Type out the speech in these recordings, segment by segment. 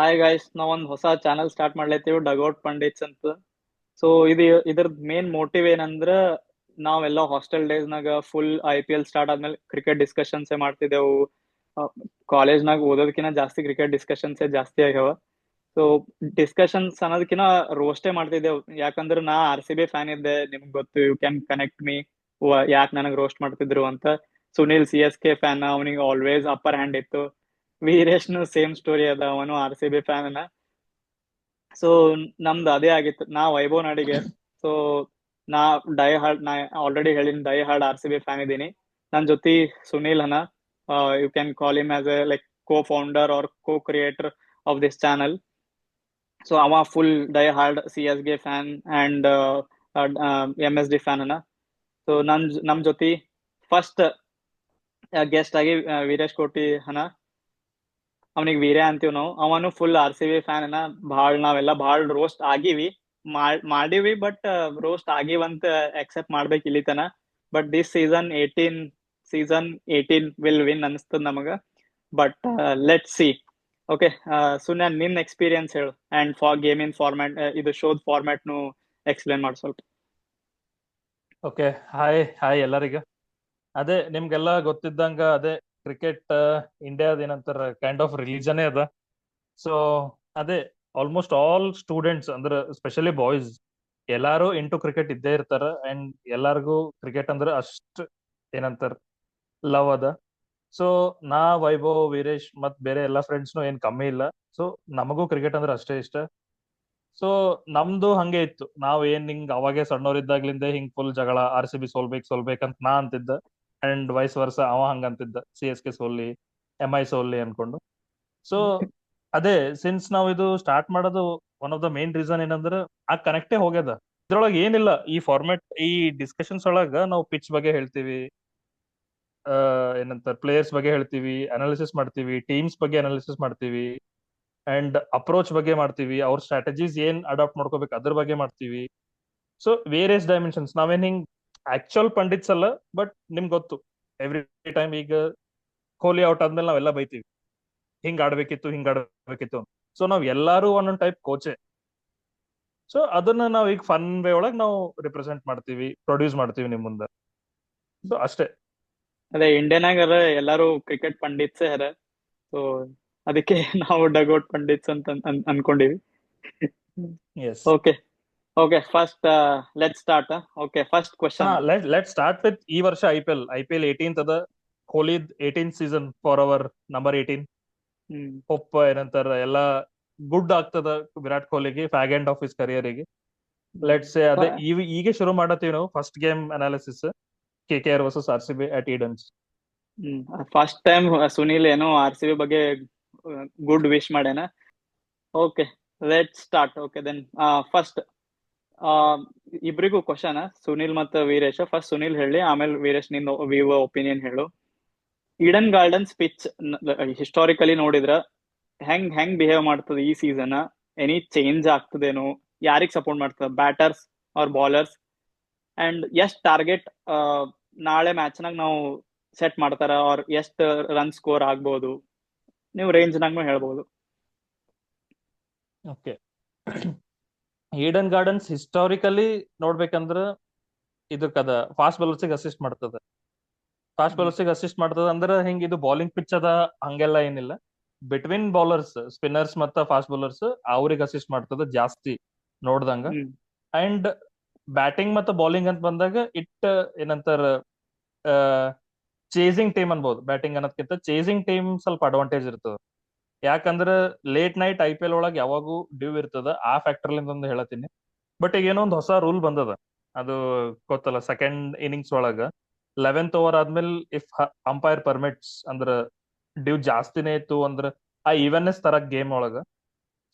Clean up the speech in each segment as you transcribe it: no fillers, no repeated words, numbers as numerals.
Hi guys, ನಾವೊಂದ್ ಹೊಸ channel start ಮಾಡ್ಲತ್ತೀವಿ, dugout pundits ಅಂತ. So ಇದ್ರದ್ main motive ಏನಂದ್ರ, ನಾವೆಲ್ಲ ಹಾಸ್ಟೆಲ್ ಡೇಸ್ನಾಗ ಫುಲ್ IPL ಸ್ಟಾರ್ಟ್ ಆದ್ಮೇಲೆ ಕ್ರಿಕೆಟ್ ಡಿಸ್ಕಷನ್ಸೇ ಮಾಡ್ತಿದ್ದೆವು. ಕಾಲೇಜ್ನಾಗ ಓದೋದಕ್ಕಿಂತ ಜಾಸ್ತಿ ಕ್ರಿಕೆಟ್ ಡಿಸ್ಕಷನ್ಸೇ ಜಾಸ್ತಿ ಆಗ್ಯಾವ. ಸೊ ಡಿಸ್ಕಷನ್ಸ್ ಅನ್ನೋದಕ್ಕಿಂತ ರೋಸ್ಟೇ ಮಾಡ್ತಿದ್ದೆವು. ಯಾಕಂದ್ರೆ ನಾ RCB ಫ್ಯಾನ್ ಇದ್ದೆ, ನಿಮ್ಗೆ ಗೊತ್ತು, ಯು ಕ್ಯಾನ್ ಕನೆಕ್ಟ್ ಮೀ. ಯಾಕೆ ನನಗೆ ರೋಸ್ಟ್ ಮಾಡ್ತಿದ್ರು ಅಂತ. ಸುನಿಲ್ CSK ಫ್ಯಾನ್, ಅವನಿಗೆ ಆಲ್ವೇಸ್ ಅಪ್ಪರ್ ಹ್ಯಾಂಡ್ ಇತ್ತು. ವೀರೇಶ್ನು ಸೇಮ್ ಸ್ಟೋರಿ ಅದ, ಅವನು RCB ಫ್ಯಾನ್ ಅನ. ಸೊ ನಮ್ದು ಅದೇ ಆಗಿತ್ತು, ನಾ ವೈಭವ್ ನಾಡಿಗೆ. ಸೊ ನಾ ನಾ ಆಲ್ರೆಡಿ ಹೇಳಿನ RCB ಫ್ಯಾನ್ ಇದ್ದೀನಿ. ನನ್ ಜೊತೆ ಸುನೀಲ್ ಹನ, you can call him as a like co-founder or co-creator of this channel. So ಅವ full CSK fan and MSD fan ಅನ. ಸೊ ನಮ್ ಜೊತೆ ಫಸ್ಟ್ ಗೆಸ್ಟ್ ಆಗಿ ವೀರೇಶ್ ಕೋಟಿ ಹನ. ಅವನಿಗೆ ವೀರ್ಯ ಅಂತೀವ್ ನಾವು. ಅವನು ಫುಲ್ RCB ಫ್ಯಾನ್ ಅನ. ನಾವೆಲ್ಲ ಭಾಳ ರೋಸ್ಟ್ ಆಗಿವಿ, ಮಾಡಿವಿ. ಬಟ್ ರೋಸ್ಟ್ ಆಗಿವಂತ ಅಕ್ಸೆಪ್ಟ್ ಮಾಡ್ಬೇಕು ಇಲ್ಲಿ ತನ. But this season 18 will win ಅನಿಸ್ತದ ನಮಗ. But let see. ಓಕೆ, ಸುನ್ಯ, ನಿನ್ ಎಕ್ಸ್ಪೀರಿಯನ್ಸ್ ಹೇಳು. ಅಂಡ್ ಗೇಮಿನ್ ಫಾರ್ಮ್ಯಾಟ್, ಇದು ಶೋದ್ ಫಾರ್ಮ್ಯಾಟ್ನು ಎಕ್ಸ್ಪ್ಲೇನ್ ಮಾಡಿ ಸ್ವಲ್ಪ. ಓಕೆ, ಹಾಯ್ ಹಾಯ್ ಎಲ್ಲರಿಗ. ಅದೇ ನಿಮ್ಗೆಲ್ಲ ಗೊತ್ತಿದ್ದಂಗ ಅದೇ ಕ್ರಿಕೆಟ್ ಇಂಡಿಯಾದ ಏನಂತಾರ ಕೈಂಡ್ ಆಫ್ ರಿಲಿಜನೇ ಅದ. ಸೊ ಅದೇ ಆಲ್ಮೋಸ್ಟ್ ಆಲ್ ಸ್ಟೂಡೆಂಟ್ಸ್ ಅಂದ್ರೆ ಸ್ಪೆಷಲಿ ಬಾಯ್ಸ್ ಎಲ್ಲಾರು ಇಂಟು ಕ್ರಿಕೆಟ್ ಇದ್ದೇ ಇರ್ತಾರ. ಅಂಡ್ ಎಲ್ಲಾರ್ಗು ಕ್ರಿಕೆಟ್ ಅಂದ್ರೆ ಅಷ್ಟ್ ಏನಂತಾರ ಲವ್ ಅದ. ಸೊ ನಾ ವೈಭವ್, ವೀರೇಶ್ ಮತ್ ಬೇರೆ ಎಲ್ಲಾ ಫ್ರೆಂಡ್ಸ್ನು ಏನ್ ಕಮ್ಮಿ ಇಲ್ಲ. ಸೊ ನಮಗೂ ಕ್ರಿಕೆಟ್ ಅಂದ್ರೆ ಅಷ್ಟೇ ಇಷ್ಟ. ಸೊ ನಮ್ದು ಹಂಗೆ ಇತ್ತು. ನಾವ್ ಏನ್ ಹಿಂಗ್ ಅವಾಗೆ ಸಣ್ಣವ್ರಿದ್ದಾಗ್ಲಿಂದ ಹಿಂಗ್ ಫುಲ್ ಜಗಳ, RCB ಸೋಲ್ಬೇಕಂತ ನಾ ಅಂತಿದ್ದ. ಅಂಡ್ ವೈಸ್ ವರ್ಸ ಅವ ಹಂಗಂತಿದ್ದ, CSK ಸೋಲ್ಲಿ, MI ಸೋಲ್ಲಿ ಅನ್ಕೊಂಡು. ಸೊ ಅದೇ ಸಿನ್ಸ್ ನಾವ್ ಇದು ಸ್ಟಾರ್ಟ್ ಮಾಡೋದು, one of the main reason ಏನಂದ್ರ ಆ ಕನೆಕ್ಟೇ ಹೋಗ್ಯದ. ಇದ್ರೊಳಗೆ ಏನಿಲ್ಲ, ಈ ಫಾರ್ಮೆಟ್, ಈ ಡಿಸ್ಕಷನ್ಸ್ ಒಳಗ ನಾವು ಪಿಚ್ ಬಗ್ಗೆ ಹೇಳ್ತೀವಿ, ಏನಂತ ಪ್ಲೇಯರ್ಸ್ ಬಗ್ಗೆ ಹೇಳ್ತೀವಿ, ಅನಾಲಿಸಿಸ್ ಮಾಡ್ತೀವಿ, ಟೀಮ್ಸ್ ಬಗ್ಗೆ ಅನಾಲಿಸಿಸ್ ಮಾಡ್ತೀವಿ, ಅಂಡ್ ಅಪ್ರೋಚ್ ಬಗ್ಗೆ ಮಾಡ್ತೀವಿ, ಅವ್ರ ಸ್ಟ್ರಾಟಜೀಸ್ ಏನ್ ಅಡಾಪ್ಟ್ ಮಾಡ್ಕೋಬೇಕು ಅದ್ರ ಬಗ್ಗೆ ಮಾಡ್ತೀವಿ. So various dimensions. ನಾವೇನ್ ಹಿಂಗ್ ಆಕ್ಚುಯಲ್ ಪಂಡಿತ್ಸ್ ಅಲ್ಲ, ಬಟ್ ನಿಮ್ಗೆ ಗೊತ್ತು, ಎವ್ರಿ ಟೈಮ್ ಈಗ ಕೊಹ್ಲಿ ಔಟ್ ಆದ್ಮೇಲೆ ನಾವೆಲ್ಲ ಬೈತೀವಿ, ಹಿಂಗ್ ಆಡ್ಬೇಕಿತ್ತು. ಸೊ ನಾವ್ ಎಲ್ಲಾರು ಒಂದೊಂದ್ ಟೈಪ್ ಕೋಚೆ. ಸೊ ಅದನ್ನ ನಾವ್ ಈಗ ಫನ್ ವೇ ಒಳಗ್ ನಾವು ರಿಪ್ರೆಸೆಂಟ್ ಮಾಡ್ತೀವಿ, ಪ್ರೊಡ್ಯೂಸ್ ಮಾಡ್ತೀವಿ ನಿಮ್ ಮುಂದೆ. ಸೊ ಅಷ್ಟೇ. ಅದೇ ಇಂಡಿಯಾನಾಗ ಎಲ್ಲಾರು ಕ್ರಿಕೆಟ್ ಪಂಡಿತ್ಸೇ ಹರ. ಸೊ ಅದಕ್ಕೆ ನಾವು ಡಗೌಟ್ ಪಂಡಿತ್ಸ್ ಅಂತ ಅನ್ಕೊಂಡಿವಿ. Yes. Okay okay, first let start. Okay, first question. Let start with ಈ ವರ್ಷ ಐಪಿಎಲ್ 18th ಅದ. ಕೊಹ್ಲಿದ್ 18th season for our number 18. Hope ಏನಂತಾರ ಎಲ್ಲಾ ಗುಡ್ ಆಗ್ತದ ವಿರಾಟ್ ಕೊಹ್ಲಿಗೆ, ಫ್ಯಾಗ್ ಎಂಡ್ ಆಫ್ ಹಿಸ್ ಕರಿಯರಿಗೆ. ಲೆಟ್ಸ್ ಸೇ ಅದೇ ಈಗ ಶುರು ಮಾಡತ್ತೀವಿ ನಾವು first game analysis, KKR versus RCB at Edens. First time Sunil ಏನೋ RCB ಬಗ್ಗೆ ಗುಡ್ ವಿಶ್ ಮಾಡ್ಯಾನ. Okay, let start. Okay then first ಇಬ್ರಿಗೂ ಕ್ವಶನ್, ಸುನೀಲ್ ಮತ್ತು ವೀರೇಶ್. ಫಸ್ಟ್ ಸುನೀಲ್ ಹೇಳಿ, ಆಮೇಲೆ ವೀರೇಶ್ ನಿಂದ ವಿವೋ ಒಪಿನಿಯನ್ ಹೇಳು. ಈಡನ್ ಗಾರ್ಡನ್ಸ್ ಪಿಚ್ ಹಿಸ್ಟಾರಿಕಲಿ ನೋಡಿದ್ರ ಹೆಂಗ್ ಬಿಹೇವ್ ಮಾಡ್ತದೆ ಈ ಸೀಸನ್? Any change ಆಗ್ತದೇನು? ಯಾರಿಗ್ ಸಪೋರ್ಟ್ ಮಾಡ್ತದ, ಬ್ಯಾಟರ್ಸ್ ಆರ್ ಬಾಲರ್ಸ್? ಅಂಡ್ ಎಷ್ಟ್ ಟಾರ್ಗೆಟ್ ನಾಳೆ ಮ್ಯಾಚ್ನಾಗ ನಾವು ಸೆಟ್ ಮಾಡ್ತಾರ, ಆರ್ ಎಷ್ಟ್ ರನ್ ಸ್ಕೋರ್ ಆಗ್ಬೋದು? ನೀವು ರೇಂಜ್ನಾಗ ಹೇಳ್ಬೋದು. ಓಕೆ, ಈಡನ್ ಗಾರ್ಡನ್ಸ್ ಹಿಸ್ಟಾರಿಕಲಿ ನೋಡ್ಬೇಕಂದ್ರ ಇದಕ್ಕದ ಫಾಸ್ಟ್ ಬೌಲರ್ಸಿಗೆ ಅಸಿಸ್ಟ್ ಮಾಡ್ತದ. ಅಂದ್ರೆ ಹಿಂಗ ಇದು ಬೌಲಿಂಗ್ ಪಿಚ್ ಅದ ಹಂಗೆಲ್ಲ ಏನಿಲ್ಲ. ಬಿಟ್ವೀನ್ ಬೌಲರ್ಸ್, ಸ್ಪಿನ್ನರ್ಸ್ ಮತ್ತ ಫಾಸ್ಟ್ ಬೌಲರ್ಸ್, ಅವ್ರಿಗೆ ಅಸಿಸ್ಟ್ ಮಾಡ್ತದ ಜಾಸ್ತಿ ನೋಡ್ದಂಗ. ಅಂಡ್ ಬ್ಯಾಟಿಂಗ್ ಮತ್ತು ಬೌಲಿಂಗ್ ಅಂತ ಬಂದಾಗ ಏನಂತಾರ ಚೇಸಿಂಗ್ ಟೀಮ್ ಅನ್ಬೋದು. ಬ್ಯಾಟಿಂಗ್ ಅನ್ನೋದಕ್ಕಿಂತ ಚೇಸಿಂಗ್ ಟೀಮ್ ಸ್ವಲ್ಪ ಅಡ್ವಾಂಟೇಜ್ ಇರ್ತದ. ಯಾಕಂದ್ರ ಲೇಟ್ ನೈಟ್ IPL ಒಳಗೆ ಯಾವಾಗೂ ಡ್ಯೂ ಇರ್ತದ, ಆ ಫ್ಯಾಕ್ಟರ್ಲಿಂದ ಒಂದು ಹೇಳತ್ತೀನಿ. ಬಟ್ ಈಗ ಏನೋ ಒಂದು ಹೊಸ ರೂಲ್ ಬಂದದ, ಅದು ಗೊತ್ತಲ್ಲ. ಸೆಕೆಂಡ್ ಇನ್ನಿಂಗ್ಸ್ ಒಳಗ 11th ಓವರ್ ಆದ್ಮೇಲೆ ಇಫ್ ಅಂಪೈರ್ ಪರ್ಮಿಟ್ಸ್ ಅಂದ್ರ ಡ್ಯೂ ಜಾಸ್ತಿನೇ ಇತ್ತು ಅಂದ್ರ ಆ ಈವನ್ನೆಸ್ ತರಕ್ ಗೇಮ್ ಒಳಗ.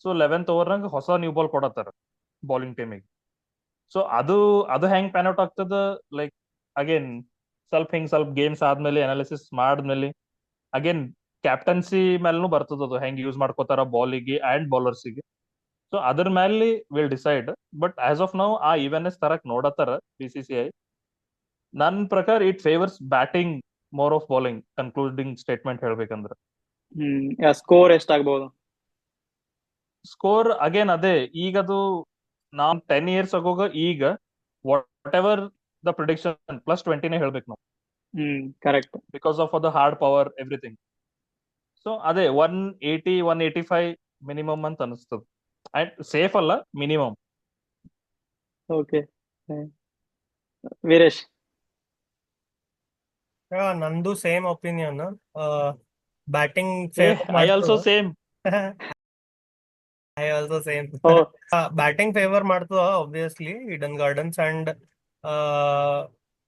ಸೊ 11th ಓವರ್ನಾಗ ಹೊಸ ನ್ಯೂ ಬಾಲ್ ಕೊಡತ್ತಾರ ಬೌಲಿಂಗ್ ಟೀಮಿಗೆ. ಸೊ ಅದು ಹೆಂಗ್ ಪ್ಯಾನ್ ಔಟ್ ಆಗ್ತದ, ಲೈಕ್ ಅಗೇನ್ ಸ್ವಲ್ಪ ಗೇಮ್ಸ್ ಆದ್ಮೇಲೆ ಅನಾಲಿಸಿಸ್ ಮಾಡಿದ್ಮೇಲೆ ಅಗೇನ್ ಕ್ಯಾಪ್ಟನ್ಸಿ ಮೇಲೂ ಬರ್ತದ, ಅದು ಹೆಂಗ್ ಯೂಸ್ ಮಾಡ್ಕೋತಾರ ಬಾಲಿಗೆ ಅಂಡ್ ಬೌಲರ್ಸಿಗೆ. ಸೊ ಅದ್ರ ಮೇಲೆ will decide. But as of now ಆ ಈವನ್ನೆಸ್ ತರಕ್ ನೋಡತ್ತಾರ BCCI. ನನ್ ಪ್ರಕಾರ it favours batting more of bowling. Concluding statement ಹೇಳ್ಬೇಕಂದ್ರ ಸ್ಕೋರ್ ಎಷ್ಟಾಗ್ಬೋದು? ಸ್ಕೋರ್ ಅಗೇನ್ ಅದೇ ಈಗದು ನಾನ್ 10 years ಆಗೋಗ ಈಗ ವಾಟ್ ಎವರ್ ದ ಪ್ರಿಡಿಕ್ಷನ್ +20 ಹೇಳ್ಬೇಕು ನಾವು correct. Because of the hard power everything. So ಅದೇ 180 185 ಮಿನಿಮಮ್ ಅಂತ ಅನಿಸ್ತದ. ಅಂಡ್ ಸೇಫ್ ಅಲ್ಲ, ಮಿನಿಮಮ್. ಓಕೆ, ವೀರೇಶ್. ನಂದು same opinion. Batting I favour also same. I also same. Oh batting favour ಮಾಡ್ತದ obviously Eden Gardens, and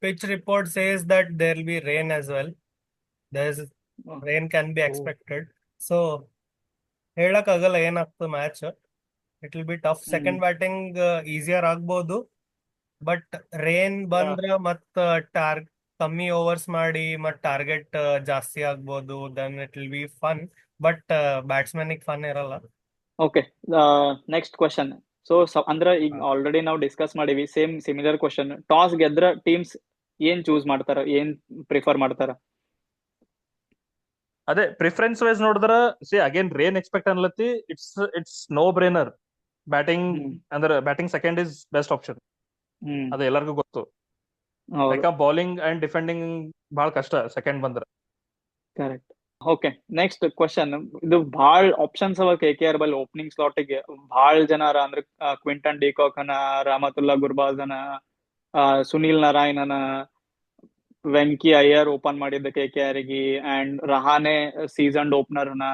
pitch report says that there will be rain as well. There's rain can be expected. So ಹೇಳಕ್ ಆಗಲ್ಲ ಏನಾಗ್ತದೆ match. It will be tough. Second batting easier ಆಗ್ಬೋದು, but rain ಬಂದ್ರ ಮತ್ ಕಮ್ಮಿ overs ಮಾಡಿ ಮತ್ target ಜಾಸ್ತಿ ಆಗ್ಬೋದು. Then it will be fun, but batsman fun ಇರಲ್ಲ. Okay, next question. ಸೊ ಅಂದ್ರ ಈಗ ಆಲ್ರೆಡಿ ನಾವು ಡಿಸ್ಕಸ್ ಮಾಡೀವಿ, ಸೇಮ್ ಸಿಮಿಲರ್ ಕ್ವಶನ್. ಟಾಸ್ ಗೆದ್ರ ಟೀಮ್ಸ್ ಏನ್ ಚೂಸ್ ಮಾಡ್ತಾರ, ಏನ್ ಪ್ರಿಫರ್ ಮಾಡ್ತಾರ? ಅದೇ ಪ್ರಿಫರೆನ್ಸ್ ವೈಸ್ ನೋಡಿದ್ರ ಅಗೇನ್ ರೇನ್ ಎಕ್ಸ್ಪೆಕ್ಟ್ ಅನ್ಲತ್ತಿ. It's no brainer. ಬ್ಯಾಟಿಂಗ್ ಅಂದ್ರೆ batting second is best option. ಅದು ಎಲ್ಲರಿಗೂ ಗೊತ್ತು. ಯಾಕ ಬೌಲಿಂಗ್ ಅಂಡ್ ಡಿಫೆಂಡಿಂಗ್ ಬಹಳ ಕಷ್ಟ ಸೆಕೆಂಡ್ ಬಂದ್ರ. ಕರೆಕ್ಟ್. Okay, next question. ಇದು ಭಾಳ ಆಪ್ಷನ್ಸ್ ಅವ KKR ಬಲ್ಲಿ ಓಪನಿಂಗ್ ಸ್ಲಾಟಿಗೆ. ಭಾಳ ಜನ ಅರ, ಅಂದ್ರೆ ಕ್ವಿಂಟನ್ ಡಿಕಾಕ್ ಅನ, ರಾಮತುಲ್ಲಾ ಗುರ್ಬಾಜ್ ಅನ, ಸುನಿಲ್ ನಾರಾಯಣ್ ಅನ, ವೆಂಕಿ ಅಯ್ಯರ್ ಓಪನ್ ಮಾಡಿದ್ದ KKR ಗೆ, ಅಂಡ್ ರಹಾನೆ ಸೀಸನ್ಡ್ ಓಪನರ್ ಅನ.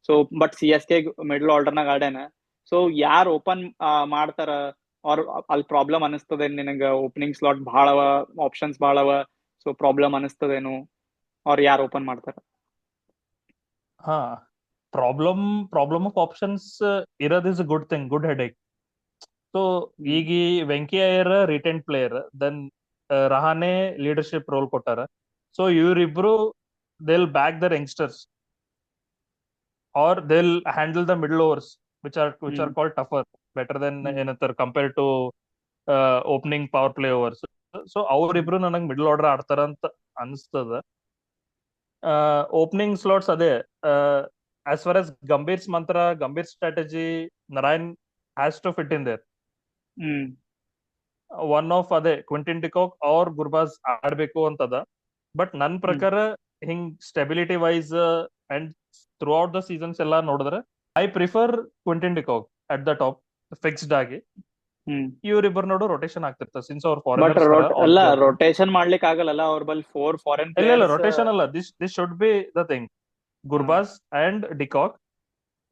So but CSK middle order ನಾಗ ಆಡ್ಯಾನ. ಸೊ ಯಾರು ಓಪನ್ ಮಾಡ್ತಾರ, ಅವ್ರ ಅಲ್ಲಿ ಪ್ರಾಬ್ಲಮ್ ಅನಿಸ್ತದೆ ನಿನಗ? ಓಪನಿಂಗ್ ಸ್ಲಾಟ್ ಭಾಳ ಅವ, ಆಪ್ಷನ್ಸ್ ಭಾಳ ಅವ, ಸೊ ಪ್ರಾಬ್ಲಮ್ ಅನಿಸ್ತದೇನು? ಅವ್ರ ಯಾರು ಓಪನ್ ಮಾಡ್ತಾರ? ಹಾ, ಪ್ರಾಬ್ಲಮ್ ಆಫ್ ಆಪ್ಷನ್ಸ್ ಇರೋದ್ is good thing, good headache. So ಈಗ Venky Iyer retain player, then Rahane leadership role ಕೊಟ್ಟಾರ. ಸೊ ಇವ್ರಿಬ್ರು they'll back their youngsters, or they'll handle the middle overs which are called tougher, better than ಏನಂತಾರೆ compared to opening power play overs. So ಅವ್ರಿಬ್ರು ನನಗ್ middle order ಆಡ್ತಾರ ಅಂತ ಅನಿಸ್ತದ. Opening slots ಅದೇ as far as Gambhir's mantra, Gambhir strategy, Narayan has to fit in there. One of ಅದೇ Quinton de Kock ಅವ್ರ ಗುರ್ಬಾಜ್ ಆಡ್ಬೇಕು ಅಂತದ. ಬಟ್ ನನ್ ಪ್ರಕಾರ ಹಿಂಗ್ stability wise and throughout the seasons ಎಲ್ಲಾ ನೋಡಿದ್ರೆ I prefer Quinton de Kock at the top, fixed ಆಗಿ. ಇವ್ರಿಬ್ಬರು ನೋಡು ರೊಟೇಷನ್ ಆಗ್ತಿರ್ತಾರೆ ಸಿನ್ಸ್ ಅವ್ರ ಅಲ್ಲ, ರೊಟೇಷನ್ ಮಾಡ್ಲಿಕ್ಕೆ ಆಗಲ್ಲ, ಅವ್ರ ಬಲ್ 4 ಫಾರಿನ್ ಇಲ್ಲ ರೊಟೇಷನ್ ಅಲ್ಲ. This should be the thing. Gurbaz and de Kock.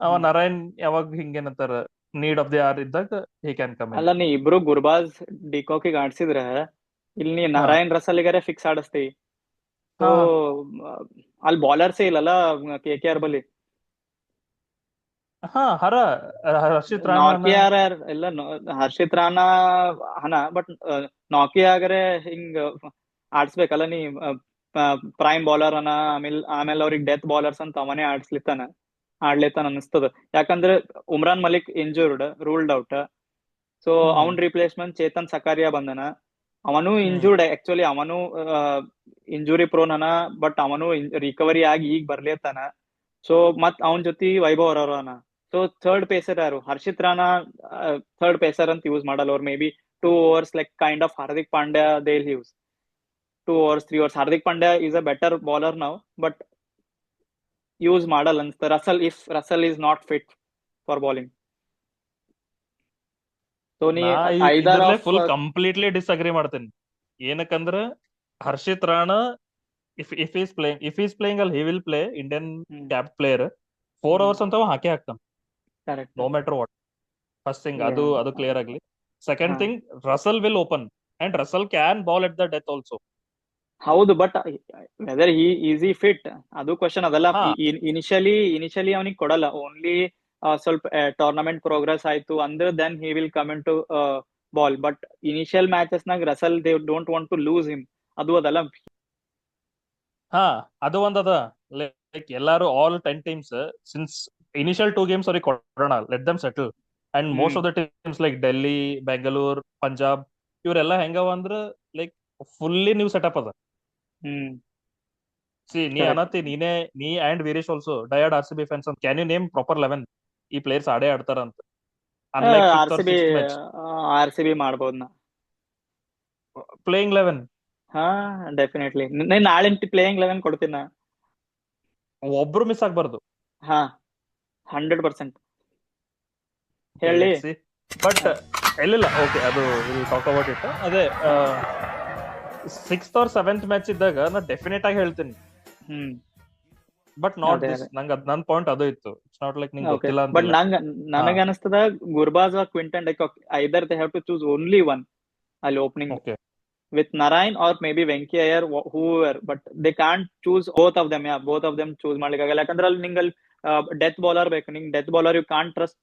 ಅವ ನರಾಯಣ್ ಯಾವಾಗ ಹಿಂಗೇನಂತಾರ ನೀಡ್ ಆಫ್ ದಿ ಆರ್ ಇದ್ದಾಗ ಹಿ ಕ್ಯಾನ್ ಕಮ್. ಅಲ್ಲ, ನೀ ಇಬ್ರು ಗುರ್ಬಾಜ್ ಡಿಕಾಕಿಗೆ ಆಡ್ಸಿದ್ರ ಇಲ್ಲಿ ನೀ ನಾರಾಯಣ್ ರಸಲ್ಗಾರೆ ಫಿಕ್ಸ್ ಆಡಿಸ್ತಿ. ಸೊ ಅಲ್ಲಿ ಬೌಲರ್ಸೇ ಇಲ್ಲಲ್ಲ KKR ಬಲ್ಲಿ. ಹರ್ಷಿತ್ ರಾಣಾ ನಾಕಿಯಾರ ಎಲ್ಲ, ಹರ್ಷಿತ್ ರಾಣಾ ಹನ, ಬಟ್ ನಾಕಿಯಾಗರೆ ಹಿಂಗ್ ಆಡ್ಸ್ಬೇಕಲ್ಲ ನೀ. ಪ್ರೈಮ್ ಬೌಲರ್ ಅನ, ಆಮೇಲೆ ಅವ್ರಿಗೆ ಡೆತ್ ಬೌಲರ್ಸ್ ಅಂತ ಅವನೇ ಆಡ್ಲಿತ್ತಾನ ಅನಿಸ್ತದ. ಯಾಕಂದ್ರೆ Umran Malik injured, ruled out. So ಅವನ್ ರಿಪ್ಲೇಸ್ಮೆಂಟ್ ಚೇತನ್ ಸಕಾರಿಯಾ ಬಂದನ. ಅವನು ಇಂಜೂರ್ಡ್, ಆಕ್ಚುಲಿ ಅವನು ಇಂಜುರಿ ಪ್ರೋನ್ ಅನ, ಬಟ್ ಅವನು ರಿಕವರಿ ಆಗಿ ಈಗ ಬರ್ಲೇತಾನ. ಸೊ ಮತ್ ಅವನ್ ಜೊತೆ ವೈಭವ್ ಹೊರವನ. ಸೊ ಥರ್ಡ್ ಪೇಸರ್ ಯಾರು? ಹರ್ಷಿತ್ ರಾಣಾ ಥರ್ಡ್ ಪೇಸರ್ ಅಂತ ಯೂಸ್ ಮಾಡಲ್ಲ ಅವ್ರು. May be 2 overs like kind of Hardik Pandya they use 2 overs 3 overs. Hardik Pandya is a better bowler ನಾವು, ಬಟ್ ಯೂಸ್ ಮಾಡಲ್ಲ ಅನ್ಸ್ತ Russell is not fit for bowling. So ನೀ ಫುಲ್ ಕಂಪ್ಲೀಟ್ಲಿ ಡಿಸ್ಅಗ್ರಿ ಮಾಡ್ತೇನೆ. ಏನಕ್ಕಂದ್ರ Harshit Rana if is playing ಅಲ್ಲಿ he will play Indian cap player. 4 overs ಅಂತ ಹಾಕಿ ಹಾಕ್ತಾನ, no matter what. First thing ಅದು ಕ್ಲಿಯರ್ ಆಗ್ಲಿ. Second thing, Russell will open and Russell can bowl at the death also. ಹೌದು, but whether he is fit ಅದು question ಅದಲ್ಲ. Initially ಅವನಿಗೆ ಕೊಡಲ್ಲ. ಓನ್ಲಿ ಸ್ವಲ್ಪ ಟೂರ್ನಮೆಂಟ್ ಪ್ರೋಗ್ರೆಸ್ ಆಯ್ತು ಅಂದ್ರೆ then he will come in to bowl. But initial matches ನಾಗ Russell they don't want to lose him, ಅದು ಅದಲ್ಲ. ಅದು ಒಂದದ. ಲೈಕ್ ಎಲ್ಲಾರು all 10 teams since initial 2 games ಅವ್ರಿಗೆ ಕೊಡೋಣ, let them settle. And most of the teams like Delhi, Bengaluru, Punjab ಇವರೆಲ್ಲ ಹೆಂಗವ ಅಂದ್ರ ಲೈಕ್ ಫುಲ್ಲಿ ನ್ಯೂ ಸೆಟಪ್ ಅದ. ನೀ ಅನತಿ ನೀ and Veeresh also diehard RCB fans ಅಂತ. Can you name proper 11? ಈ ಪ್ಲೇಯರ್ಸ್ ಆಡೇ ಆಡ್ತಾರಂತ, unlike R fifth C R B sixth match. R C B ಮಾಡ್ಬೋದು ನಾ. ಪ್ಲೇಯಿಂಗ್ 11 ಹಾ, ಡೆಫಿನೆಟ್ಲಿ ನೀನ್ ನಾಳೆ ಪ್ಲೇಯಿಂಗ್ 11 ಕೊಡ್ತೀನಿ ನಾ. ಒಬ್ರು ಮಿಸ್ ಆಗ್ಬಾರ್ದು. ಹಾ, 100%. ಹೇಳಿ. Let's see. ಬಟ್ ಎಲ್ಲಿಲ್ಲ, ಓಕೆ, ಅದು ವಿಲ್ ಟಾಕ್ ಅಬೌಟ್ ಇಟ್. ಅದೇ ಸಿಕ್ಸ್ತ್ ಆರ್ ಸೆವೆಂತ್ ಮ್ಯಾಚ್ ಇದ್ದಾಗ ನಾ ಡೆಫಿನೆಟ್ ಆಗಿ ಹೇಳ್ತೀನಿ, ಹ್ಮ್ ಬಟ್ ನಾಟ್ ಅದೇ ದಿಸ್. ಅದೇ ನಂಗೆ ನನ್ ಪಾಯಿಂಟ್ ಅದು ಇತ್ತು. ಇಟ್ಸ್ ನಾಟ್ ಲೈಕ್ ನಿಂಗೆ ಓಕೆ. ಗೊತ್ತಿಲ್ಲ ಬಟ್ ಅಂತಿಲ್ಲ. ಹಾ, ನನಗ ಅನಿಸ್ತದ Gurbaz or Quinton de Kock, either they have to choose only one ಅಲ್ಲಿ opening okay. with Narayan or maybe Venki Iyer, whoever, but they can't choose both of them. Yeah, both of them choose ಮಾಡ್ಲಿಕ್ಕಾಗಲ್ಲ. ಯಾಕಂದ್ರೆ ಅಲ್ಲಿ ನಿಂಗಲ್ಲಿ death bowler ಬೇಕು. ನಿಂಗ್ death bowler you can't trust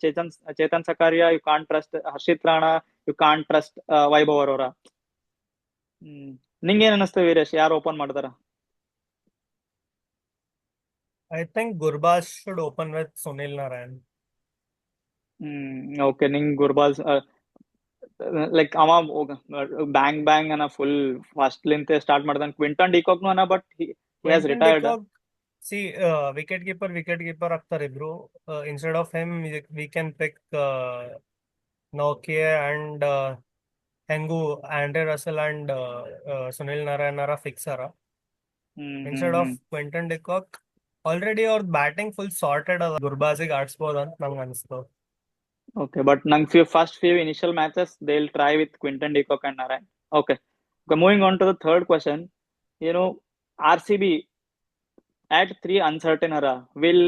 Chetan Sakariya, you can't trust Harshit Rana, you can't trust Vaibhav Arora. ನಿಂಗೇನ್ ಅನಿಸ್ತು ವೀರೇಶ್, ಯಾರು open ಮಾಡ್ತಾರ? I think Gurbaz should open with Sunil Narayan. Okay, ನಿಂಗ್ ಗುರ್ಬಾಲ್ ಲೈಕ್ ಅವ ಬ್ಯಾಂಗ್ ಬ್ಯಾಂಗ್ ಅನ್ನ ಫುಲ್ ಫಸ್ಟ್ ಲಿಂತೆ ಸ್ಟಾರ್ಟ್ ಮಾಡ್ತಾನೆ. ಕ್ವಿಂಟನ್ ಡಿಕಾಕ್ನು ಅನ್ನ, but he has Quinton retired. de Kock, see, wicket keeper ಆಗ್ತಾರೆ ಇಬ್ರು. Instead of him, we can pick Nokia and Hengu, Andre Russell and Sunil Narayan are fixer. Instead of Quinton de Kock, already ಅವ್ರ batting full sorted ಅದ. ಗುರ್ಬಾಜಿಗೆ ಆಡ್ಸ್ಬೋದು ಅಂತ ನಂಗೆ ಅನಿಸ್ತು. Okay, but first few initial matches they'll try with Quinton de Kock and Narayan. Okay. Moving on to the third question. RCB at 3 uncertain era. Will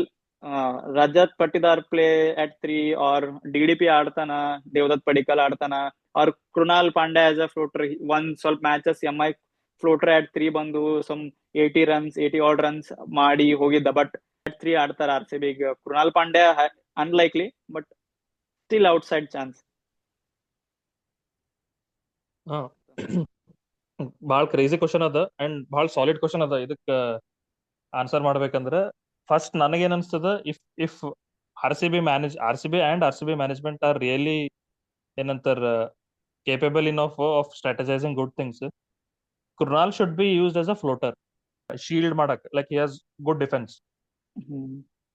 Rajat Patidar play at 3 or DDP ಆಡ್ತಾನ, Devdutt Padikkal ಆಡ್ತಾನ, or Krunal Pandya as a floater? One ಸ್ವಲ್ಪ matches MI floater at 3 ಬಂದು some 80 runs 80 odd runs ಮಾಡಿ ಹೋಗಿದ್ದ, but at 3 ಆಡ್ತಾರ RCB. Krunal Pandya unlikely, but still outside chance. ಭಾಳ crazy question ಅದ and ಭಾಳ solid question ಅದ. ಇದಕ್ಕ ಆನ್ಸರ್ ಮಾಡ್ಬೇಕಂದ್ರ ಫಸ್ಟ್ ನನಗೇನ್ ಅನ್ಸ್ತದ, if R C B management are really ಏನಂತಾರ capable enough of strategizing good things, Krunal should be used as a floater, shield ಮಾಡಕ್. Like he has good defense.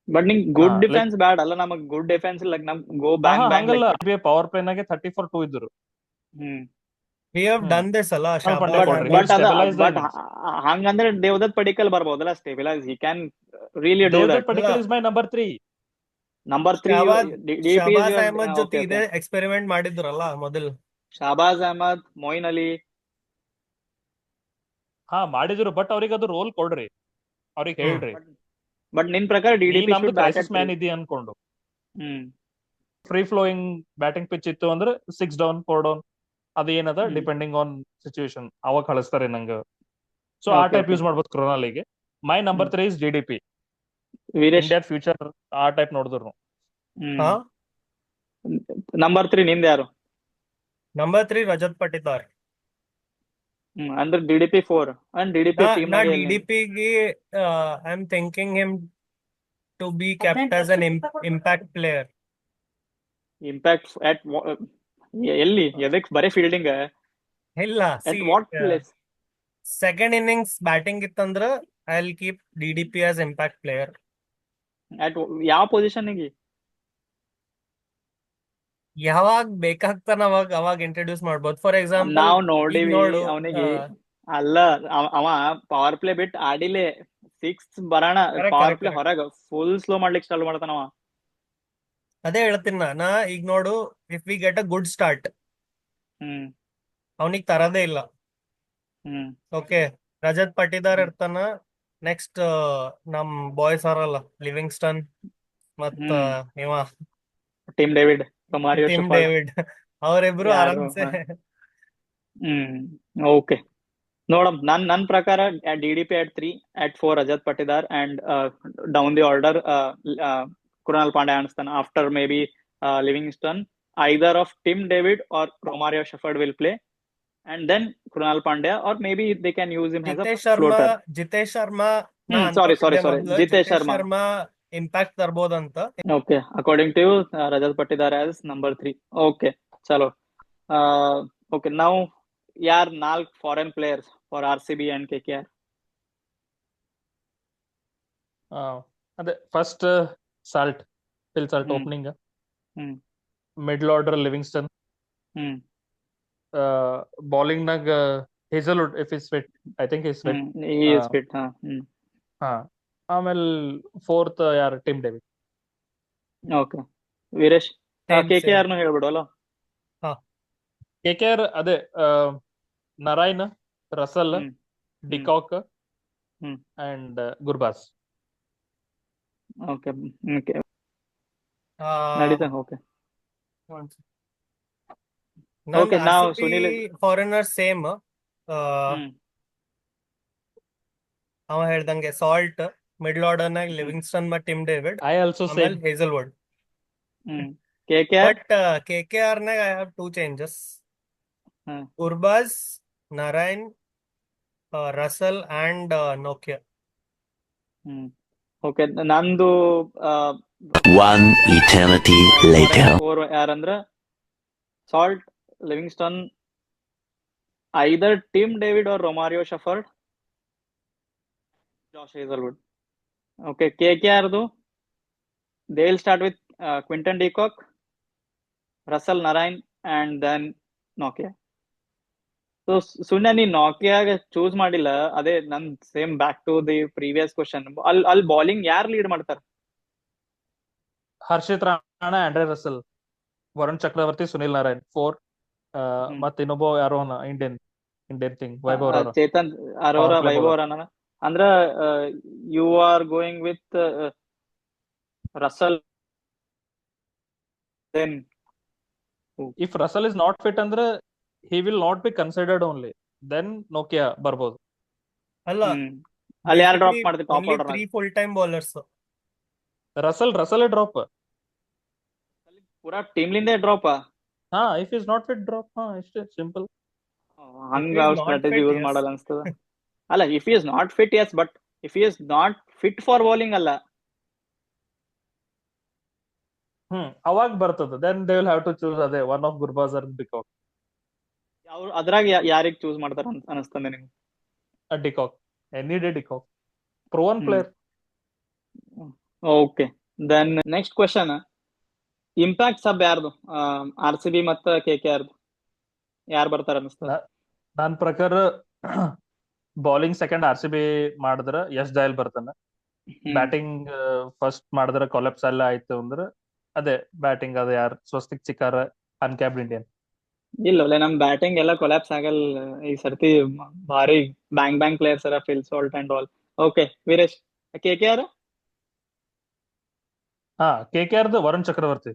But ನಿಂಗ್ good defence ಬ್ಯಾಡ ಅಲ್ಲ, ನಮಗ್ good defence like ನಮ್ ಗೋ bang bang. ಹಂಗಲ್ಲ, power play ನಾಗೆ 30 for 2 ಇದ್ರು. We have done this ಅಲ್ಲ. But ಹಂಗಂದ್ರೆ Devdutt Padikkal ಬರ್ಬೋದಲ್ಲ ಸ್ಟೇಬಿಲೈಸ್. he can really do that. Devdutt Padikkal is my number 3. Shahbaz Ahmed ಜೊತೆ ಇದೆ ಎಕ್ಸ್ಪೆರಿಮೆಂಟ್ ಮಾಡಿದ್ರಲ್ಲ ಮೊದಲು. ಶಹಬಾಜ್ ಅಹಮದ್, ಮೊಯಿನ್ ಅಲಿ ಮಾಡಿದ್ರು, ಬಟ್ ಅವ್ರಿಗೆ ಅದು ರೋಲ್ ಕೊಡ್ರಿ, ಅವ್ರಿಗೆ ಹೇಳ್ರಿ. ಬಟ್ ನಿನ್ ಪ್ರಕಾರ DDP ನಮ್ದು ಕ್ರೈಸಿಸ್ ಮ್ಯಾನ್ ಇದೆ ಅನ್ಕೊಂಡು ಫ್ರೀ ಫ್ಲೋಯಿಂಗ್ ಬ್ಯಾಟಿಂಗ್ ಪಿಚ್ ಇತ್ತು ಅಂದ್ರೆ 6 down 4 down ಅದೇನದ ಡಿಪೆಂಡಿಂಗ್ ಆನ್ ಸಿಚುವೇಶನ್ ಅವಾಗ ಕಳಿಸ್ತಾರೆ ನಂಗೆ. ಸೊ ಆ ಟೈಪ್ ಯೂಸ್ ಮಾಡ್ಬೋದು ಕ್ರೊನಾಲಿಗೆ. My number 3 is DDP. India future ಆ ಟೈಪ್ ನೋಡಿದ್ರು. ನಂಬರ್ 3 ನಿಂದ ಯಾರು? ನಂಬರ್ 3 ರಜತ್ ಪಟಿದಾರ್. ಅಂದ್ರೆ DDP 4 and DDP team ನಾ DDP ಗೆ I am thinking him to be kept as an impact player. Impact at ಎಲ್ಲಿ ಎದಕ್ ಬರೇ ಫೀಲ್ಡಿಂಗ್ ಇಲ್ಲ. What place? Second innings batting ಇತ್ತಂದ್ರ I will keep DDP as impact player. At ಯಾವ position ಗೆ? ಯಾವಾಗ ಬೇಕಾಗ್ತಾನ ಅವಾಗ ಇಂಟ್ರೊಡ್ಯೂಸ್ ಮಾಡ್ಬೋದು. ಫಾರ್ ಎಕ್ಸಾಂಪಲ್ ನಾವ್ ನೋಡಿವಿ ಅವನಿಗೆ ಅಲ್ಲ, ಅವ ಪವರ್ ಪ್ಲೇ ಬಿಟ್ಟು ಆಡಿಲೆ 6 ಬರೋಣ ಪವರ್ ಪ್ಲೇ ಹೊರಗ ಫುಲ್ ಸ್ಲೋ ಮಾಡ್ಲಿಕ್ಕೆ ಸ್ಟಾರ್ಟ್ ಮಾಡ್ತಾನವ. ಅದೇ ಹೇಳ್ತೀನಿ ನಾ. ಈಗ ನೋಡು, if we get a good start ಅವನಿಗೆ ತರದೇ ಇಲ್ಲ. ಓಕೆ, ರಜತ್ ಪಟಿದಾರ್ ಇರ್ತಾನ. ನೆಕ್ಸ್ಟ್ ನಮ್ ಬಾಯ್ಸ್ ಅವರಲ್ಲ, ಲಿವಿಂಗ್ಸ್ಟನ್ ಮತ್ತ ಇವ ಟಿಮ್ ಡೇವಿಡ್ ಅವರಿಬ್ರು ಆರಾಮ್ಸೆ. ಓಕೆ, ನೋಡಮ್. ನನ್ ಪ್ರಕಾರ DDP at 3, at 4 Rajat Patidar, and down the order Krunal Pandya ಅನಿಸ್ತಾನ. After maybe Livingstone, either of Tim David or Romario Shepherd will play, and then Krunal Pandya, or maybe they can use him as a floater. Jitesh Sharma Jitesh Sharma impact ತರ್ಬೋದಂತ. Okay, according to you, Rajat Patidar as number 3. Okay, chalo. Okay, now yaar 4 foreign players for RCB and KKR. ಅದೇ first Salt Phil Salt hmm opening. Hmm middle order Livingstone. Hmm bowling ನಾಗ Hazlewood if is fit. I think is fit. he is fit. ಹಾ ಆಮೇಲೆ fourth ಯಾರು Tim David. Okay Veeresh Same, K K same. R ನು ಹೇಳ್ಬಿಡು ಅಲ್ಲ. ಹಾ KKR ಅದೇ Narine, Russell, hmm de Kock hmm and Gurbaz. Okay okay Uh, ನಡೀತಾ. Okay one second. ನನ್ ಓಕೆ ನಾವು RCB Sunil. Foreigner same. Hmm ಅವ ಹೇಳ್ದಂಗೆ ಸಾಲ್ಟ್, ಮಿಡ್ಲ್ ಆರ್ಡರ್ ನಾಗ ಲಿವಿಂಗ್ಸ್ಟನ್ ಮತ್ತು ಟಿಮ್ ಡೇವಿಡ್, ಐ ಆಲ್ಸೋ ಆಮೇಲೆ same. Hazlewood. Hmm K K R. But KKR ನಾಗ I have 2 changes. Hmm Gurbaz, Narine, Russell and ನೋಕಿಯಾ. ಹ್ಮ್ ಓಕೆ ನಂದು One eternity later. ಫೋರ್ ಯಾರಂದ್ರ Salt, Livingstone, either Tim David or Romario Shepherd, Josh Hazlewood. Okay K K ಆರ್ದು they will start with Quinton de Kock, Russell, Narine and then ನೋಕಿಯಾ. So ಸುಮ್ಮನೆ ನೀನ್ ನೋಕಿಯಾಗ choose ಮಾಡಿಲ್ಲ. ಅದೇ ನನ್ same back to the previous question. ಅಲ್ಲಿ ಬೌಲಿಂಗ್ ಯಾರು ಲೀಡ್ ಮಾಡ್ತಾರ? Harshit Rana, Andre Russell, Varun Chakravarthy, Sunil Narayan 4. ಮತ್ ಇನ್ನೊಬ್ಬ ಯಾರೋ Indian thing Vaibhav Arora. Chetan Arora, Power play Vaibhav bowler. Arora. ಅಂದ್ರ you are going with Russell then. If Russell is not fit ಅಂದ್ರೆ he will not be considered only. Then ನೋಕಿಯಾ ಬರ್ಬೋದು. ಅಲ್ಲ, ಅಲ್ಲಿ ಯಾರು ಡ್ರಾಪ್ basically ಮಾಡ್ತೀವಿ top only order? 3 full-time bowlers. Russell drop. ಪೂರಾ ಟೀಮ್ಲಿಂದ ಡ್ರಾಪ್. ಹಾ if is not fit drop. ಹಾ ಇಷ್ಟೇ ಸಿಂಪಲ್. ಹಂಗ he is ಅವ್ರ not strategy fit, use yes. ಮಾಡಲ್ಲ ಅನ್ಸ್ತದ. ಅಲ್ಲ, if is not fit yes, but if is not fit for bowling ಅಲ್ಲ. ಅವಾಗ ಬರ್ತದ. Then they will have to choose ಅದೇ one of Gurbaz or de Kock. ಅವ್ರು ಅದ್ರಾಗ ಯಾರಿಗ್ ಚೂಸ್ ಮಾಡ್ತಾರ ಅನಸ್ತದೆ ನಿಮ್ಗೆ? De Kock, any day de Kock, proven player. Okay then next question. Impact sub ಯಾರ್ದು? ಆರ್ ಸಿ ಬಿ ಮತ್ತ ಕೆ ಕೆ ಆರ್ ಯಾರು ಬರ್ತಾರ ಅನಿಸ್ತದ? ನನ್ನ ಪ್ರಕಾರ bowling second R C B ಮಾಡಿದ್ರ ಯಶ್ ದಯಾಲ್ ಬರ್ತಾನ. ಬ್ಯಾಟಿಂಗ್ ಫಸ್ಟ್ ಮಾಡಿದ್ರ ಕೊಲೆಪ್ಸ್ ಎಲ್ಲ ಆಯ್ತು ಅಂದ್ರೆ ಅದೇ ಬ್ಯಾಟಿಂಗ್ ಅದ ಯಾರು ಸ್ವಸ್ತಿಕ್ ಚಿಕ್ಕಾರ, ಅನ್ಕ್ಯಾಪ್ಡ್ ಇಂಡಿಯನ್. ಇಲ್ಲ ನಮ್ ಬ್ಯಾಟಿಂಗ್ ಎಲ್ಲ ಕೊಲ್ಯಾಪ್ಸ್ ಆಗಲ್ ಈ ಸರ್ತಿ. ಭಾರಿ ಬ್ಯಾಂಗ್ ಪ್ಲೇಯರ್ಸ್ ಅರ, Phil Salt and all. Okay Veeresh, K K R? ಹಾ KKR ವರುಣ್ ಚಕ್ರವರ್ತಿ.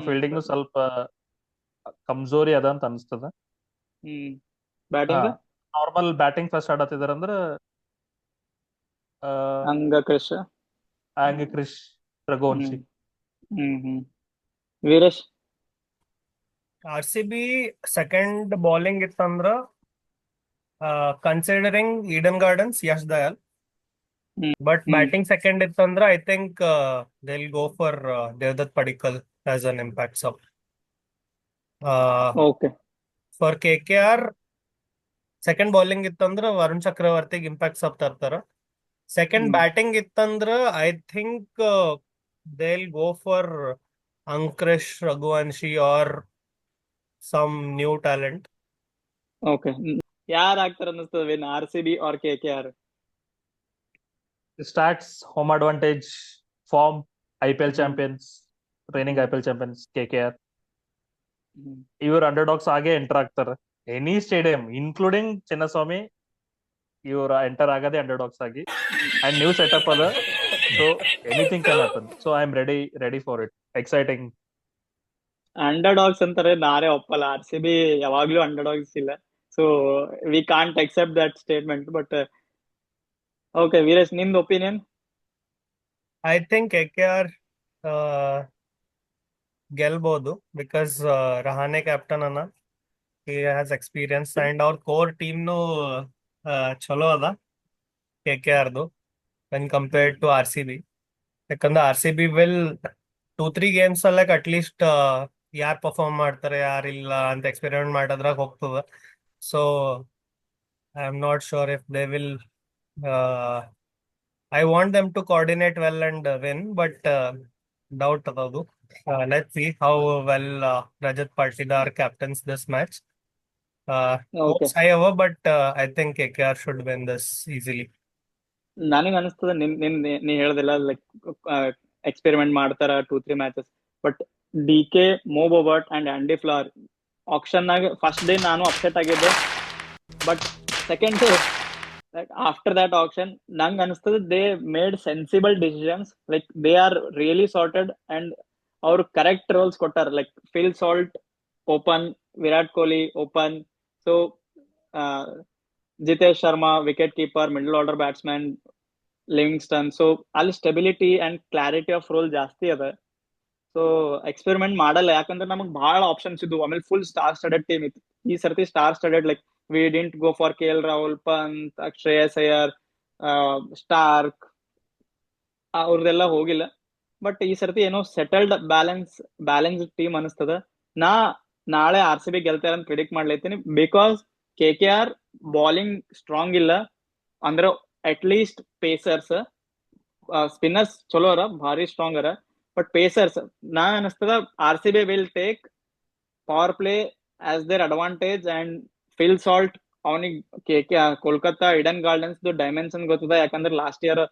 ಫೀಲ್ಡಿಂಗ್ ಸ್ವಲ್ಪ ಕಮ್ಜೋರಿ ಅದ ಅಂತ ಅನಿಸ್ತದ. ಬ್ಯಾಟಿಂಗ್ ನಾರ್ಮಲ್ ಬ್ಯಾಟಿಂಗ್ ಫಸ್ಟ್ ಆಡತ್ತಿದಾರ ಅಂದ್ರ ಹಂಗ Krish, Krish, Raghuvanshi. Veeresh? RCB second bowling ಇತ್ತಂದ್ರ considering Eden Gardens, Yash Dayal. But batting second ಇತ್ತಂದ್ರ I think they will go for Devdutt Padikkal as an impact sub. Okay for KKR second bowling ಇತ್ತಂದ್ರ ವರುಣ್ ಚಕ್ರವರ್ತಿಗೆ ಇಂಪ್ಯಾಕ್ಟ್ ಸಬ್ ತರ್ತಾರ. ಸೆಕೆಂಡ್ ಬ್ಯಾಟಿಂಗ್ ಇತ್ತಂದ್ರ I think they will go for Angkrish, Raghuvanshi or some new talent. Okay ಯಾರು ಆಗ್ತಾರ ಅನ್ನಿಸ್ತದ win, R C B or K K R? Stats, home advantage, form, IPL champions, training IPL champions KKR. ಇವ್ರು underdogs ಆಗಿ enter ಆಗ್ತಾರ any stadium including Chinnaswamy. ಇವ್ರ enter ಆಗದೆ underdogs ಆಗಿ. And new setup ಅದ, so anything can happen. So I am ready for it. Exciting. Under dogs ಅಂತಾರೆ, ನಾರೇ ಒಪ್ಪಲ್ಲ. ಆರ್ ಸಿ ಬಿ ಯಾವಾಗ್ಲೂ ಅಂಡರ್ ಡಾಗ್ಸ್ ಇಲ್ಲ. So we can't accept that statement. But okay Veeresh, ನಿಮ್ದು opinion? I think KKR ಗೆಲ್ಬಹುದು because Rahane captain ಅನ್ನ, he has experience and ಅವ್ರ core ಟೀಮ್ನು ಚಲೋ ಅದ KKRದು when compared to RCB. ಯಾಕಂದ್ರೆ RCB ವಿಲ್ 2-3 ಗೇಮ್ಸ್ ಅಲ್ಲಕ್ ಅಟ್ಲೀಸ್ಟ್ ಯಾರು ಪರ್ಫಾರ್ಮ್ ಮಾಡ್ತಾರೆ ಯಾರಿಲ್ಲ ಅಂತ ಎಕ್ಸ್ಪೆರಿಮೆಂಟ್ ಮಾಡೋದ್ರಾಗ ಹೋಗ್ತದ. So I am not sure if they will. I want them to coordinate well and win, but doubt ಅದದು. Let's see how well Rajat Patidar captains this match. Okay. Hopes high over, but I think KKR should win this easily. ನನಗೆ ಅನಿಸ್ತದ ನೀ ಹೇಳ್ದಿಲ್ಲ like experiment ಮಾಡ್ತಾರ 2-3 matches, but DK, Mo Bobat and Andy Flower auction ನಾಗ first day ನಾನು upset ಆಗಿದ್ದೆ, but second day after that auction ನಂಗೆ ಅನಿಸ್ತದ they made sensible decisions, like they are really sorted and ಅವ್ರು ಕರೆಕ್ಟ್ ರೋಲ್ಸ್ ಕೊಟ್ಟಾರ. Like Phil Salt open, Virat Kohli open, so Jitesh Sharma wicket keeper, middle order batsman Livingstone. So ಅಲ್ಲಿ stability and clarity of role ಜಾಸ್ತಿ ಅದ. So experiment ಮಾಡಲ್ಲ, ಯಾಕಂದ್ರೆ ನಮಗ್ ಬಹಳ options ಇದ್ವು. ಆಮೇಲೆ ಫುಲ್ ಸ್ಟಾರ್ ಸ್ಟಡೆಡ್ ಟೀಮ್ ಇತ್ತು. ಈ ಸರ್ತಿ star studded, like we didn't go for KL Rahul, Pant, Shreyas Iyer, Starc, ಅವ್ರದೆಲ್ಲ ಹೋಗಿಲ್ಲ. ಬಟ್ ಈ ಸರ್ತಿ ಏನೋ ಸೆಟಲ್ಡ್ ಬ್ಯಾಲೆನ್ಸ್ ಟೀಮ್ ಅನಿಸ್ತದ. ನಾಳೆ RCB ಗೆಲ್ತಾರ ಅಂತ ಪ್ರಿಡಿಕ್ಟ್ ಮಾಡ್ಲೈತೀನಿ, ಬಿಕಾಸ್ KKR ಬಾಲಿಂಗ್ ಸ್ಟ್ರಾಂಗ್ ಇಲ್ಲ, ಅಂದ್ರೆ ಅಟ್ ಲೀಸ್ಟ್ ಪೇಸರ್ಸ್, ಸ್ಪಿನ್ನರ್ಸ್ ಚಲೋ ಅರ, ಭಾರಿ ಸ್ಟ್ರಾಂಗ್ ಅರ, ಬಟ್ ಪೇಸರ್ಸ್ ನಾ ಅನಿಸ್ತದ RCB will take power play as their advantage and Phil Salt ಅವನಿಗೆ ಕೋಲ್ಕತ್ತಾ ಇಡನ್ ಗಾರ್ಡನ್ಸ್ ಡೈಮೆನ್ಷನ್ ಗೊತ್ತದ, ಯಾಕಂದ್ರೆ last year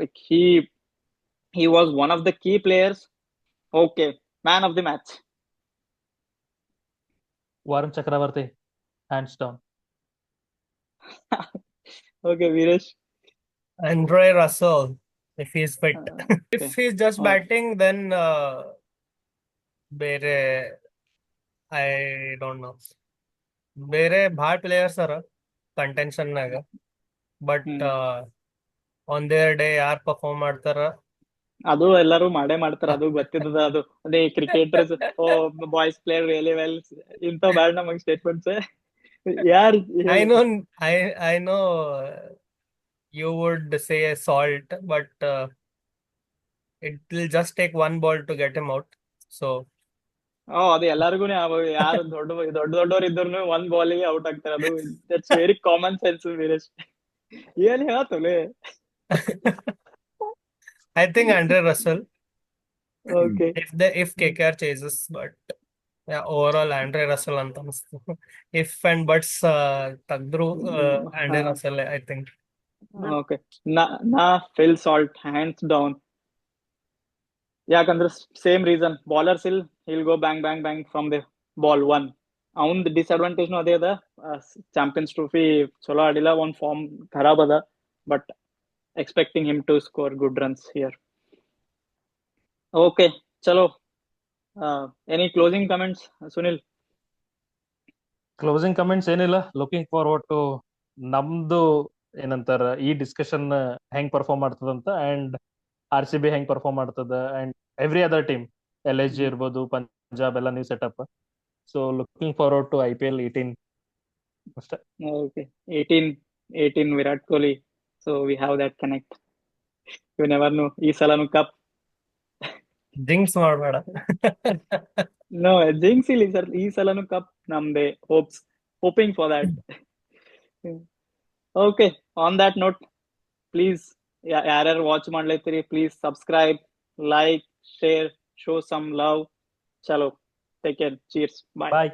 like he was one of the key players. Okay, man of the match. Varun Chakravarthy, hands down. Okay, Viresh. Andre Russell, if he's fit. Okay. If he's just Okay. batting, then ಬೇರೆ I don't know. ಬೇರೆ ಭಾಳ players ಅರ contention ನಾಗ, but on there day ಯಾರು perform ಮಾಡ್ತಾರ ಅದು ಎಲ್ಲರೂ ಮಾಡೇ ಮಾಡ್ತಾರ, ಅದು ಗೊತ್ತಿದ್ದದ. ಅದು ಅದೇ ಕ್ರಿಕೆಟರ್ಸ್, ಓ ಬಾಯ್ಸ್ ಪ್ಲೇ ರಿಯಲಿ ವೆಲ್, ಇಂಥ ಬ್ಯಾಡ್ ನಮಗ್ ಸ್ಟೇಟ್ಮೆಂಟ್ಸ್ ಯಾರು. I know you would say salt, but it will just take one ball to get him out. So ಅದು ಎಲ್ಲಾರ್ಗು ಯಾರು ದೊಡ್ಡವ್ರು ಇದ್ರು ಒಂದ್ ಬಾಲಿಗೆ ಔಟ್ ಆಗ್ತಾರೆ. ಅದು that's very common sense. Veeresh ಏನ್ ಹೇಳ್ತಲೆ. I think Andre Russell, Okay. if KKR chases, but yeah, overall Andre Russell ಅಂತ ಅನಿಸ್ತು. If and buts ತೆಗ್ದ್ರು Andre Russell, I think. Okay. ನಾ ಫಿಲ್ ಸಾಲ್ಟ್ ಹ್ಯಾಂಡ್ಸ್ ಡೌನ್, ಯಾಕಂದ್ರೆ same reason, bowlers he'll go bang bang bang from the ball one. ಅವನ್ disadvantage ಅದೇ ಅದ, champions trophy ಚಲೋ ಆಡಿಲ್ಲ, ಒಂದ್ form ಖರಾಬ್ ಅದ, but expecting him to score good runs here. Okay, chalo. Any closing comments, Sunil? Closing comments ಏನಿಲ್ಲ. Looking forward to ನಮ್ದು ಏನಂತಾರ ಈ ಡಿಸ್ಕಷನ್ ಹೆಂಗ್ ಪರ್ಫಾರ್ಮ್ ಮಾಡ್ತದಂತ, ಅಂಡ್ RCB ಹೆಂಗ್ ಪರ್ಫಾರ್ಮ್ ಮಾಡ್ತದ, and every other team, LSG ಇರ್ಬೋದು, ಪಂಜಾಬ್ ಎಲ್ಲ new setup. So looking forward to IPL 18 ಅಷ್ಟೇ. Okay, 18 Virat Kohli. So we have that connect. You never know. ಈ ಸಲನು ಕಪ್. ಜಿಂಕ್ಸ್ ಮಾಡಬೇಡ. No, jinx ಇಲ್ಲ sir, ಈ ಸಲನು cup ನಮ್ದೆ. Hoping for that. Okay, on that note, please ಯಾರ್ಯಾರು watch ಮಾಡ್ಲೈತೀರಿ, please subscribe, like, share, show some love. Chalo, take care, cheers, bye. Bye.